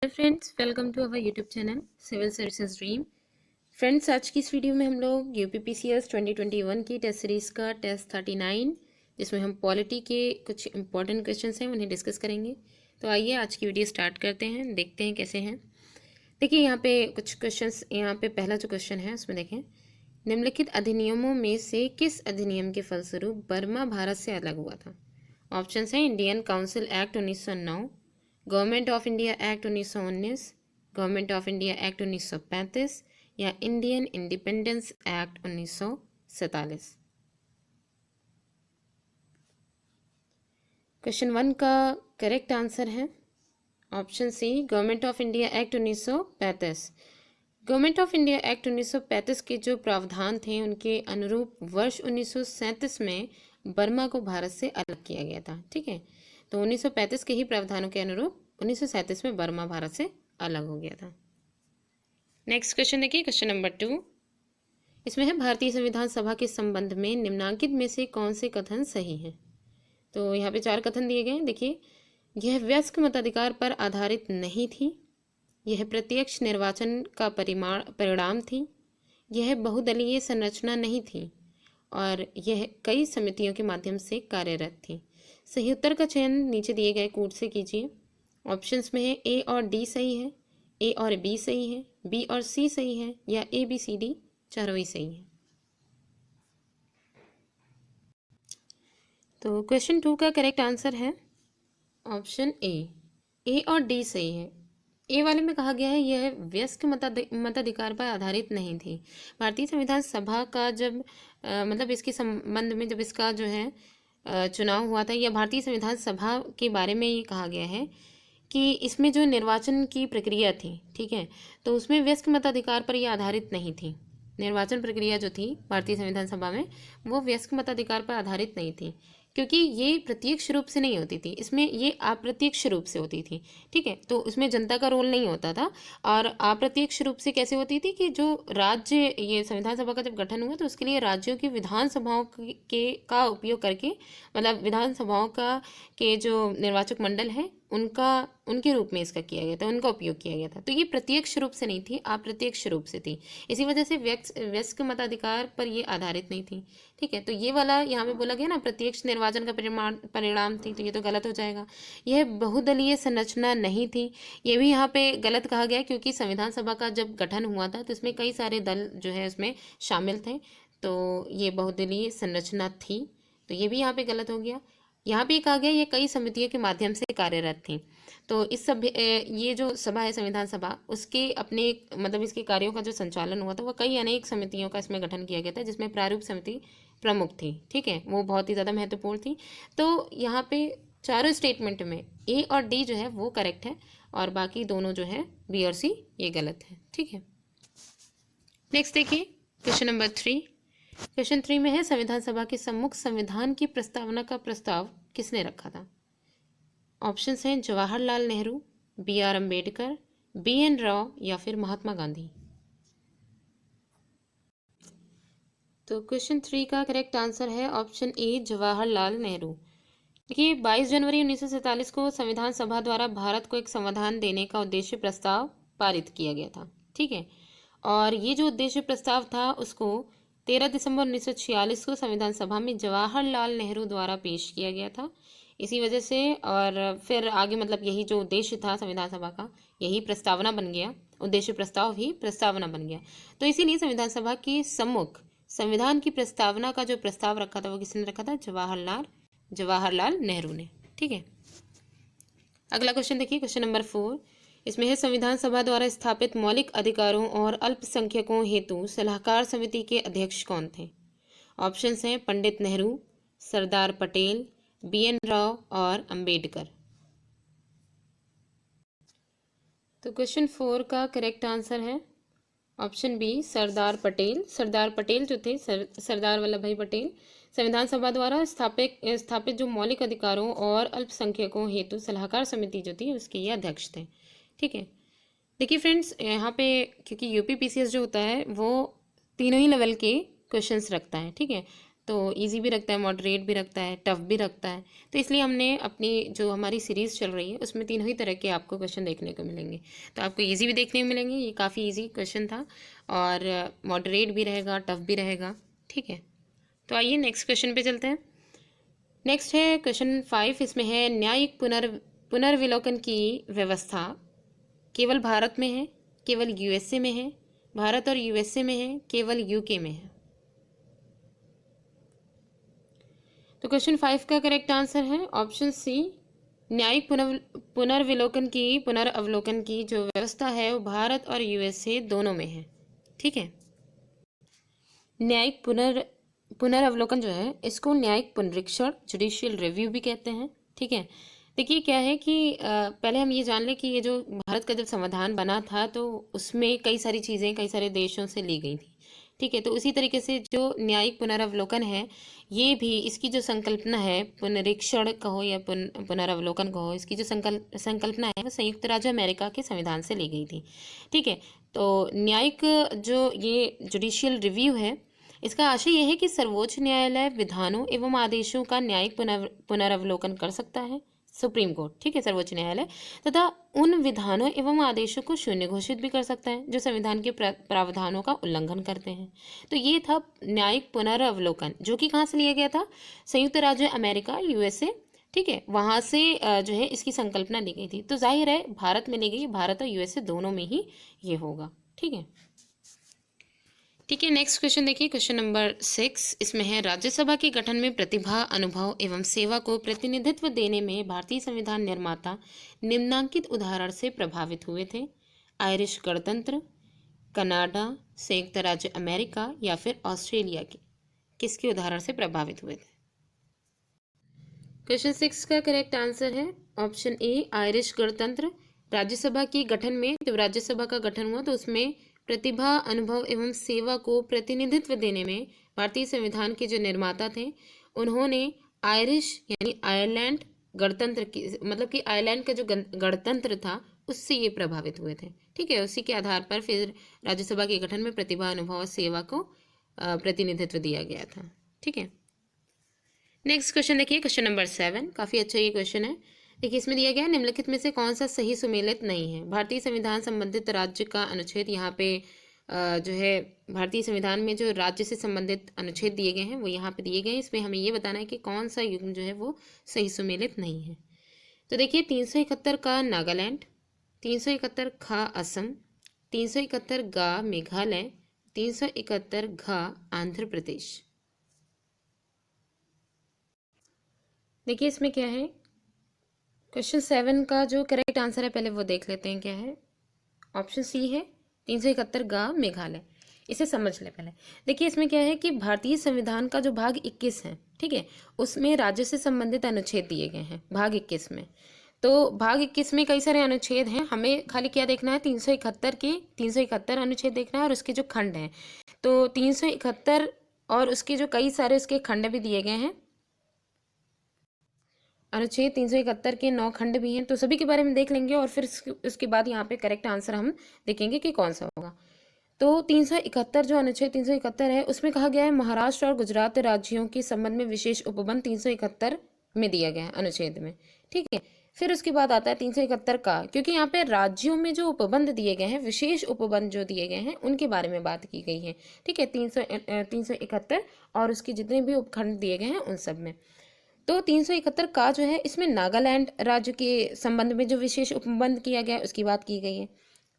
Hello friends, welcome to our YouTube channel civil services dream. Friends, आज की इस video में हम लोग यूपीपीसीएस 2021 की टेस्ट सीरीज़ का टेस्ट 39 जिसमें हम पॉलिटी के कुछ इंपॉर्टेंट क्वेश्चंस हैं उन्हें डिस्कस करेंगे। तो आइए आज की वीडियो स्टार्ट करते हैं, देखते हैं कैसे हैं। देखिए यहाँ पे कुछ क्वेश्चंस, यहाँ पे पहला जो क्वेश्चन है उसमें देखें, निम्नलिखित अधिनियमों में से किस अधिनियम के फलस्वरूप बर्मा भारत से अलग हुआ था। ऑप्शंस हैं Indian council act 1909, government of India act 1919, government of India act 1935 या इंडियन इंडिपेंडेंस एक्ट 1947। क्वेश्चन 1 का करेक्ट आंसर है option C, government of India act 1935। Government of India act 1935 के जो प्रावधान थे उनके अनुरूप वर्ष 1937 में बर्मा को भारत से अलग किया गया था। ठीक है, तो 1935 के ही प्रावधानों के अनुरूप 1937 में बर्मा भारत से अलग हो गया था। नेक्स्ट क्वेश्चन देखिए, क्वेश्चन नंबर 2। इसमें है भारतीय संविधान सभा के संबंध में निम्नलिखित में से कौन से कथन सही हैं। तो यहाँ पे 4 कथन दिए गए हैं। देखिए, यह वयस्क मताधिकार पर आधारित नहीं थी, यह प्रत्यक्ष निर्वाचन का परिणाम थी, यह बहुदलीय संरचना नहीं थी और यह कई समितियों के माध्यम से कार्यरत थी। सही उत्तर का चयन नीचे दिए गए कोड से कीजिए। ऑप्शंस में है ए और डी सही है, ए और बी सही है, बी और सी सही है या ए बी सी डी चारों ही सही है। तो क्वेश्चन 2 का करेक्ट आंसर है ऑप्शन ए और डी सही है। ए वाले में कहा गया है यह वयस्क मताधिकार पर आधारित नहीं थी। भारतीय संविधान सभा का जब मतलब इसके संबंध में जब इसका जो है चुनाव हुआ था, या भारतीय संविधान सभा के बारे में ये कहा गया है कि इसमें जो निर्वाचन की प्रक्रिया थी, ठीक है, तो उसमें वयस्क मताधिकार पर यह आधारित नहीं थी। निर्वाचन प्रक्रिया जो थी भारतीय संविधान सभा में वो वयस्क मताधिकार पर आधारित नहीं थी, क्योंकि ये प्रत्यक्ष रूप से नहीं होती थी, इसमें ये अप्रत्यक्ष रूप से होती थी। ठीक है, तो उसमें जनता का रोल नहीं होता था। और अप्रत्यक्ष रूप से कैसे होती थी कि जो राज्य, ये संविधान सभा का जब गठन हुआ तो उसके लिए राज्यों की विधानसभाओं के का उपयोग करके, मतलब विधानसभाओं का के जो निर्वाचक मंडल है उनके रूप में इसका किया गया था, उनका उपयोग किया गया था। तो ये प्रत्यक्ष रूप से नहीं थी, अप्रत्यक्ष रूप से थी। इसी वजह से वयस्क मताधिकार पर ये आधारित नहीं थी। ठीक है, तो ये वाला यहाँ पे बोला गया ना प्रत्यक्ष निर्वाचन का परिणाम थी, तो ये तो गलत हो जाएगा। यह बहुदलीय संरचना नहीं थी, ये भी यहाँ पे गलत कहा गया, क्योंकि संविधान सभा का जब गठन हुआ था तो इसमें कई सारे दल जो है उसमें शामिल थे, तो ये बहुदलीय संरचना थी, तो ये भी यहाँ पे गलत हो गया। यहाँ पे कहा गया ये कई समितियों के माध्यम से कार्यरत थी। तो इस सब ये जो सभा है संविधान सभा, उसके अपने मतलब इसके कार्यों का जो संचालन हुआ था वो कई अनेक समितियों का इसमें गठन किया गया था, जिसमें प्रारूप समिति प्रमुख थी। ठीक है, वो बहुत ही ज़्यादा महत्वपूर्ण थी। तो यहाँ पे चारों स्टेटमेंट में ए और डी जो है वो करेक्ट है और बाकी दोनों जो है बी और सी ये गलत है। ठीक है, नेक्स्ट देखिए क्वेश्चन नंबर 3। क्वेश्चन 3 में है संविधान सभा के सम्मुख संविधान की प्रस्तावना का प्रस्ताव किसने रखा था। ऑप्शंस हैं जवाहरलाल नेहरू, बी आर अम्बेडकर, बी एन राव या फिर महात्मा गांधी। तो क्वेश्चन 3 का करेक्ट आंसर है ऑप्शन ए जवाहरलाल नेहरू। देखिए 22 जनवरी 1947 को संविधान सभा द्वारा भारत को एक संविधान देने का उद्देश्य प्रस्ताव पारित किया गया था। ठीक है, और ये जो उद्देश्य प्रस्ताव था उसको 13 दिसंबर 1946 को संविधान सभा में जवाहरलाल नेहरू द्वारा पेश किया गया था। इसी वजह से और फिर आगे मतलब यही जो उद्देश्य था संविधान सभा का, यही प्रस्तावना बन गया, उद्देश्य प्रस्ताव ही प्रस्तावना बन गया। तो इसीलिए संविधान सभा के सम्मुख संविधान की प्रस्तावना का जो प्रस्ताव रखा था वो किसने रखा था, जवाहरलाल नेहरू ने। ठीक है, अगला क्वेश्चन देखिए, क्वेश्चन नंबर 4। इसमें है संविधान सभा द्वारा स्थापित मौलिक अधिकारों और अल्पसंख्यकों हेतु सलाहकार समिति के अध्यक्ष कौन थे। ऑप्शंस हैं पंडित नेहरू, सरदार पटेल, बी एन राव और अंबेडकर। तो क्वेश्चन 4 का करेक्ट आंसर है ऑप्शन बी सरदार पटेल। सरदार पटेल जो थे, सरदार वल्लभ भाई पटेल, संविधान सभा द्वारा स्थापित जो मौलिक अधिकारों और अल्पसंख्यकों हेतु सलाहकार समिति जो थी उसके ये अध्यक्ष थे। ठीक है, देखिए फ्रेंड्स, यहाँ पे क्योंकि यूपीपीसीएस जो होता है वो तीनों ही लेवल के क्वेश्चंस रखता है। ठीक है, तो इजी भी रखता है, मॉडरेट भी रखता है, टफ भी रखता है। तो इसलिए हमने अपनी जो हमारी सीरीज़ चल रही है उसमें तीनों ही तरह के आपको क्वेश्चन देखने को मिलेंगे। तो आपको इजी भी देखने को मिलेंगे, ये काफ़ी इजी क्वेश्चन था, और मॉडरेट भी रहेगा, टफ भी रहेगा। ठीक है, तो आइए नेक्स्ट क्वेश्चन पे चलते हैं। नेक्स्ट है क्वेश्चन 5। इसमें है न्यायिक पुनर्विलोकन की व्यवस्था केवल भारत में है, केवल यूएसए में है, भारत और यूएसए में है, केवल यूके में है। तो क्वेश्चन 5 का करेक्ट आंसर है ऑप्शन सी, न्यायिक पुनर्अवलोकन की जो व्यवस्था है वो भारत और यूएसए दोनों में है। ठीक है, न्यायिक पुनर्अवलोकन जो है इसको न्यायिक पुनरीक्षण, जुडिशियल रिव्यू भी कहते हैं। ठीक है, देखिए क्या है कि पहले हम ये जान लें कि ये जो भारत का जब संविधान बना था तो उसमें कई सारी चीज़ें कई सारे देशों से ली गई थी। ठीक है, तो उसी तरीके से जो न्यायिक पुनर्अवलोकन है ये भी, इसकी जो संकल्पना है, पुनरीक्षण कहो या पुनर्अवलोकन कहो, इसकी जो संकल्पना है वो संयुक्त राज्य अमेरिका के संविधान से ली गई थी। ठीक है, तो न्यायिक जो ये जुडिशियल रिव्यू है इसका आशय यह है कि सर्वोच्च न्यायालय विधानों एवं आदेशों का न्यायिक पुनर्अवलोकन कर सकता है, सुप्रीम कोर्ट, ठीक है, सर्वोच्च न्यायालय, तथा उन विधानों एवं आदेशों को शून्य घोषित भी कर सकता है जो संविधान के प्रावधानों का उल्लंघन करते हैं। तो ये था न्यायिक पुनर्अवलोकन, जो कि कहाँ से लिया गया था, संयुक्त राज्य अमेरिका, यूएसए। ठीक है, वहाँ से जो है इसकी संकल्पना ली गई थी। तो जाहिर है भारत में ली गई, भारत और यूएसए दोनों में ही ये होगा। ठीक है, ठीक है, नेक्स्ट क्वेश्चन देखिए, क्वेश्चन नंबर 6। इसमें है राज्यसभा के गठन में प्रतिभा, अनुभव एवं सेवा को प्रतिनिधित्व देने में भारतीय संविधान निर्माता निम्नांकित उदाहरण से प्रभावित हुए थे। आयरिश गणतंत्र, कनाडा, संयुक्त राज्य अमेरिका या फिर ऑस्ट्रेलिया के किसके उदाहरण से प्रभावित हुए थे? क्वेश्चन 6 का करेक्ट आंसर है ऑप्शन ए, आयरिश गणतंत्र। राज्यसभा के गठन में, जब राज्यसभा का गठन हुआ तो उसमें प्रतिभा, अनुभव एवं सेवा को प्रतिनिधित्व देने में भारतीय संविधान के जो निर्माता थे उन्होंने आयरिश यानी आयरलैंड गणतंत्र की, मतलब कि आयरलैंड का जो गणतंत्र था उससे ये प्रभावित हुए थे। ठीक है, उसी के आधार पर फिर राज्यसभा के गठन में प्रतिभा, अनुभव और सेवा को प्रतिनिधित्व दिया गया था। ठीक है, नेक्स्ट क्वेश्चन देखिए, क्वेश्चन नंबर 7। काफ़ी अच्छा ये क्वेश्चन है। देखिए इसमें दिया गया है निम्नलिखित में से कौन सा सही सुमेलित नहीं है। भारतीय संविधान संबंधित राज्य का अनुच्छेद, यहाँ पे जो है भारतीय संविधान में जो राज्य से संबंधित अनुच्छेद दिए गए हैं वो यहाँ पे दिए गए हैं। इसमें हमें ये बताना है कि कौन सा युग्म जो है वो सही सुमेलित नहीं है। तो देखिए 371 का नागालैंड, 371 खा असम, 371 गा मेघालय, 371 घा आंध्र प्रदेश। देखिए इसमें क्या है, क्वेश्चन 7 का जो करेक्ट आंसर है पहले वो देख लेते हैं क्या है। ऑप्शन सी है 371 गा मेघालय। इसे समझ ले पहले। देखिए इसमें क्या है कि भारतीय संविधान का जो भाग 21 है, ठीक है, उसमें राज्य से संबंधित अनुच्छेद दिए गए हैं भाग 21 में। तो भाग 21 में कई सारे अनुच्छेद हैं, हमें खाली क्या देखना है, 371 के 371 अनुच्छेद देखना है और उसके जो खंड हैं। तो 371 और उसके जो कई सारे उसके खंड भी दिए गए हैं, अनुच्छेद 371 के 9 खंड भी हैं, तो सभी के बारे में देख लेंगे और फिर उसके बाद यहाँ पे करेक्ट आंसर हम देखेंगे कि कौन सा होगा। तो 371 जो अनुच्छेद 371 है उसमें कहा गया है महाराष्ट्र और गुजरात राज्यों के संबंध में विशेष उपबंध 371 में दिया गया है अनुच्छेद में। ठीक है, फिर उसके बाद आता है 371 का, क्योंकि यहाँ पे राज्यों में जो उपबंध दिए गए हैं, विशेष उपबंध जो दिए गए हैं उनके बारे में बात की गई है। ठीक है, 371 और उसके जितने भी उपखंड दिए गए हैं उन सब में। तो 371 का जो है इसमें नागालैंड राज्य के संबंध में जो विशेष उपबंध किया गया है उसकी बात की गई है।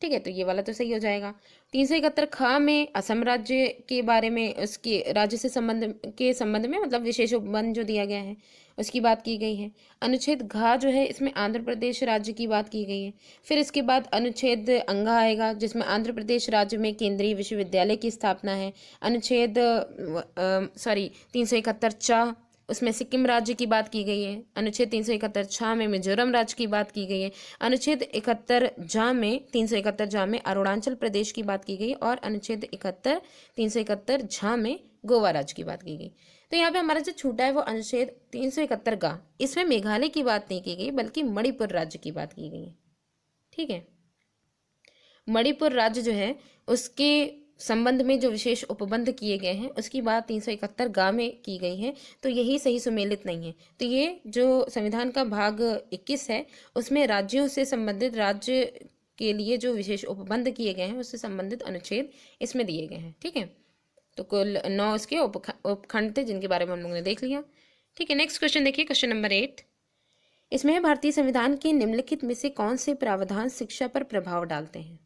ठीक है, तो ये वाला तो सही हो जाएगा। 371 खा में असम राज्य के बारे में, उसके राज्य से संबंध में मतलब विशेष उपबंध जो दिया गया है उसकी बात की गई है। अनुच्छेद घा जो है इसमें आंध्र प्रदेश राज्य की बात की गई है। फिर इसके बाद अनुच्छेद अंगा आएगा जिसमें आंध्र प्रदेश राज्य में केंद्रीय विश्वविद्यालय की स्थापना है। अनुच्छेद 371 चा, उसमें सिक्किम राज्य की बात की गई है। अनुच्छेद 371 छा में मिजोरम राज्य की बात की गई है। अनुच्छेद 71 जा में 371 जा में अरुणाचल प्रदेश की बात की गई और अनुच्छेद 371 झा में गोवा राज्य की बात की गई। तो यहाँ पे हमारा जो छूटा है वो अनुच्छेद 371 गा, इसमें मेघालय की बात नहीं की गई बल्कि मणिपुर राज्य की बात की गई है। ठीक है, मणिपुर राज्य जो है उसके संबंध में जो विशेष उपबंध किए गए हैं उसकी बात 371 गा में की गई है, तो यही सही सुमेलित नहीं है। तो ये जो संविधान का भाग 21 है उसमें राज्यों से संबंधित, राज्य के लिए जो विशेष उपबंध किए गए हैं उससे संबंधित अनुच्छेद इसमें दिए गए हैं। ठीक है, तो कुल 9 इसके उपखंड थे जिनके बारे में हम लोगों ने देख लिया। ठीक है, नेक्स्ट क्वेश्चन देखिए, क्वेश्चन नंबर 8। इसमें है भारतीय संविधान के निम्नलिखित में से कौन से प्रावधान शिक्षा पर प्रभाव डालते हैं।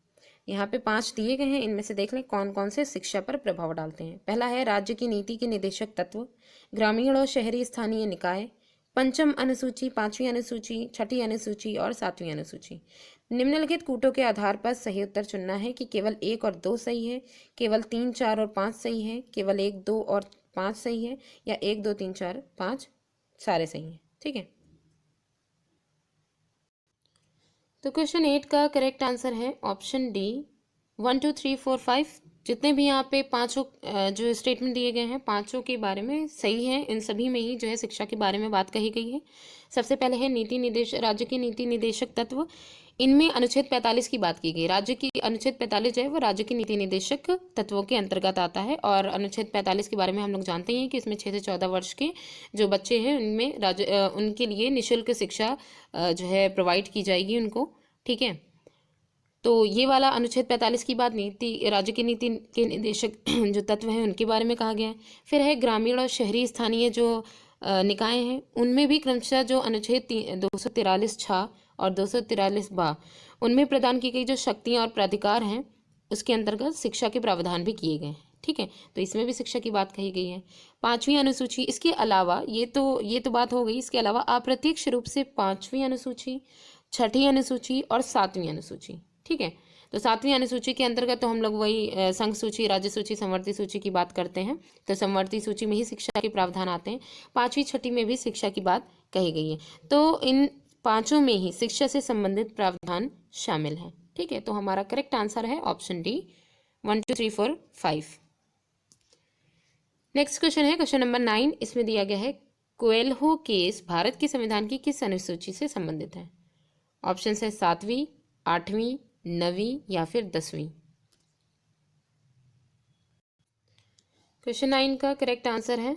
यहाँ पे 5 दिए गए हैं, इनमें से देख लें कौन कौन से शिक्षा पर प्रभाव डालते हैं। पहला है राज्य की नीति के निदेशक तत्व, ग्रामीण और शहरी स्थानीय निकाय, पंचम अनुसूची, 5वीं अनुसूची, 6ठी अनुसूची और 7वीं अनुसूची। निम्नलिखित कूटों के आधार पर सही उत्तर चुनना है कि केवल 1 और 2 सही है, केवल 3, 4 और 5 सही है, केवल 1, 2 और 5 सही है, या 1, 2, 3, 4, 5 सारे सही हैं। ठीक है, तो क्वेश्चन 8 का करेक्ट आंसर है ऑप्शन डी, 1, 2, 3, 4, 5। जितने भी यहाँ पे पांचों जो स्टेटमेंट दिए गए हैं पांचों के बारे में सही है। इन सभी में ही जो है शिक्षा के बारे में बात कही गई है। सबसे पहले है नीति निदेश, राज्य के नीति निदेशक तत्व। इनमें अनुच्छेद 45 की बात की गई। राज्य की अनुच्छेद 45 जो है वो राज्य के नीति निदेशक तत्वों के अंतर्गत आता है। और अनुच्छेद 45 के बारे में हम लोग जानते हैं कि इसमें 6 से 14 वर्ष के जो बच्चे हैं उनमें उनके लिए निःशुल्क शिक्षा जो है प्रोवाइड की जाएगी उनको। ठीक है, तो ये वाला अनुच्छेद 45 की बात नीति, राज्य की नीति के निदेशक जो तत्व हैं उनके बारे में कहा गया है। फिर है ग्रामीण और शहरी स्थानीय जो निकाय हैं उनमें भी क्रमशः जो अनुच्छेद 243 छा और 243 बा उनमें प्रदान की गई जो शक्तियां और प्राधिकार हैं उसके अंतर्गत शिक्षा के प्रावधान भी किए गए हैं। ठीक है, तो इसमें भी शिक्षा की बात कही गई है। 5वीं अनुसूची, इसके अलावा ये तो बात हो गई। इसके अलावा अप्रत्यक्ष रूप से 5वीं अनुसूची, 6ठी अनुसूची और 7वीं अनुसूची। ठीक है, तो 7वीं अनुसूची के अंतर्गत तो हम लोग वही संघ सूची, राज्य सूची, संवर्ती सूची की बात करते हैं। तो संवर्ती सूची में ही शिक्षा के प्रावधान आते हैं। 5वीं 6ठी में भी शिक्षा की बात कही गई है। तो इन पांचों में ही शिक्षा से संबंधित प्रावधान शामिल है। ठीक है, तो हमारा करेक्ट आंसर है ऑप्शन डी, 1, 2, 3, 4, 5। नेक्स्ट क्वेश्चन है क्वेश्चन नंबर 9। इसमें दिया गया है कोएल्हो केस भारत के संविधान की किस अनुसूची से संबंधित है। ऑप्शन है 7वीं, 8वीं, 9वीं या फिर 10वीं। क्वेश्चन 9 का करेक्ट आंसर है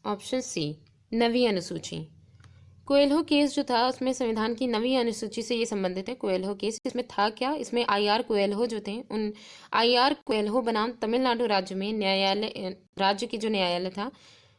ऑप्शन सी, 9वीं अनुसूची। कोएल्हो केस जो था उसमें संविधान की 9वीं अनुसूची से ये संबंधित है। कोएल्हो केस इसमें था क्या, इसमें आईआर कोएल्हो जो थे उन आईआर कोएल्हो बनाम तमिलनाडु राज्य में न्यायालय, राज्य की जो न्यायालय था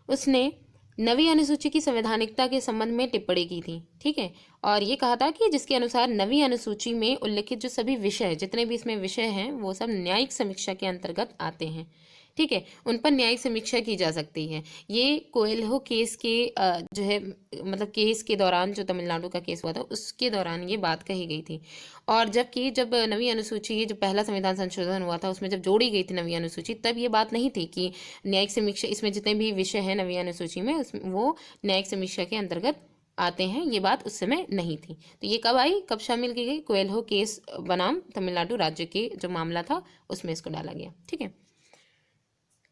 उसने 9वीं अनुसूची की संवैधानिकता के संबंध में टिप्पणी की थी। ठीक है, और ये कहा था कि जिसके अनुसार 9वीं अनुसूची में उल्लिखित जो सभी विषय, जितने भी इसमें विषय हैं वो सब न्यायिक समीक्षा के अंतर्गत आते हैं। ठीक है, उन पर न्यायिक समीक्षा की जा सकती है। ये कोएल्हो केस के जो है मतलब केस के दौरान, जो तमिलनाडु का केस हुआ था उसके दौरान ये बात कही गई थी। और जब 9वीं अनुसूची, जो पहला संविधान संशोधन हुआ था उसमें जब जोड़ी गई थी 9वीं अनुसूची, तब ये बात नहीं थी कि न्यायिक समीक्षा, इसमें जितने भी विषय हैं 9वीं अनुसूची में वो न्यायिक समीक्षा के अंतर्गत आते हैं, ये बात उस समय नहीं थी। तो ये कब आई, कब शामिल की गई, कोएल्हो केस बनाम तमिलनाडु राज्य के जो मामला था उसमें इसको डाला गया। ठीक है,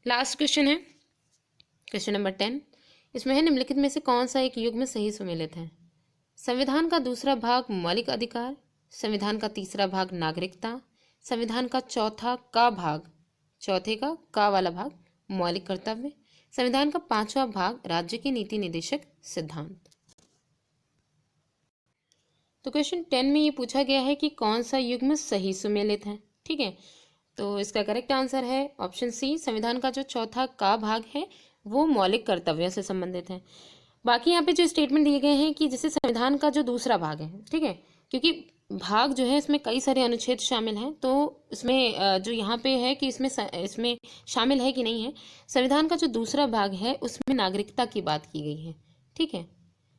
लास्ट क्वेश्चन है क्वेश्चन नंबर 10। इसमें है निम्नलिखित में से कौन सा एक युग्म सही सुमेलित है। संविधान का दूसरा भाग मौलिक अधिकार, संविधान का तीसरा भाग नागरिकता, संविधान का चौथा का भाग, चौथे का का वाला भाग मौलिक कर्तव्य, संविधान का 5वां भाग राज्य के नीति निदेशक सिद्धांत। तो क्वेश्चन 10 में ये पूछा गया है कि कौन सा युग्म सही सुमेलित है। ठीक है, तो इसका करेक्ट आंसर है ऑप्शन सी, संविधान का जो चौथा का भाग है वो मौलिक कर्तव्यों से संबंधित है। बाकी यहाँ पे जो स्टेटमेंट दिए गए हैं कि जैसे संविधान का जो दूसरा भाग है, ठीक है, क्योंकि भाग जो है इसमें कई सारे अनुच्छेद शामिल हैं, तो इसमें जो यहाँ पे है कि इसमें शामिल है कि नहीं है। संविधान का जो दूसरा भाग है उसमें नागरिकता की बात की गई है। ठीक है,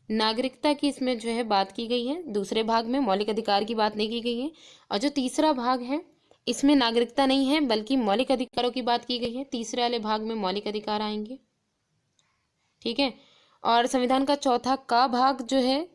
नागरिकता की इसमें जो है बात की गई है। दूसरे भाग में मौलिक अधिकार की बात नहीं की गई है। और जो तीसरा भाग है इसमें नागरिकता नहीं है बल्कि मौलिक अधिकारों की बात की गई है। तीसरे वाले भाग में मौलिक अधिकार आएंगे। ठीक है, और संविधान का चौथा का भाग जो है,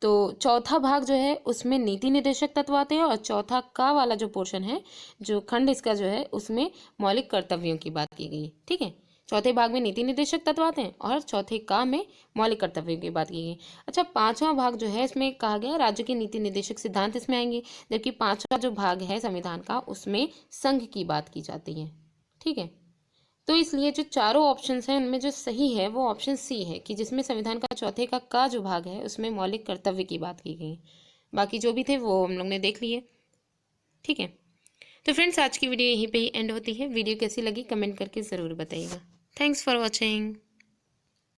तो चौथा भाग जो है उसमें नीति निर्देशक तत्व आते हैं और चौथा का वाला जो पोर्शन है, जो खंड इसका जो है, उसमें मौलिक कर्तव्यों की बात की गई है। ठीक है, चौथे भाग में नीति निर्देशक तत्व आते हैं और चौथे का में मौलिक कर्तव्यों की बात की गई। अच्छा, 5वां भाग जो है इसमें कहा गया राज्य के नीति निर्देशक सिद्धांत इसमें आएंगे, जबकि 5वां जो भाग है संविधान का उसमें संघ की बात की जाती है। ठीक है। तो इसलिए जो चारों ऑप्शंस हैं उनमें जो सही है वो ऑप्शन सी है, कि जिसमें संविधान का चौथे का जो भाग है उसमें मौलिक कर्तव्य की बात की गई। बाकी जो भी थे वो हम लोग ने देख लिए। ठीक है, तो फ्रेंड्स आज की वीडियो यहीं पे ही एंड होती है। वीडियो कैसी लगी कमेंट करके ज़रूर बताइएगा। Thanks for watching.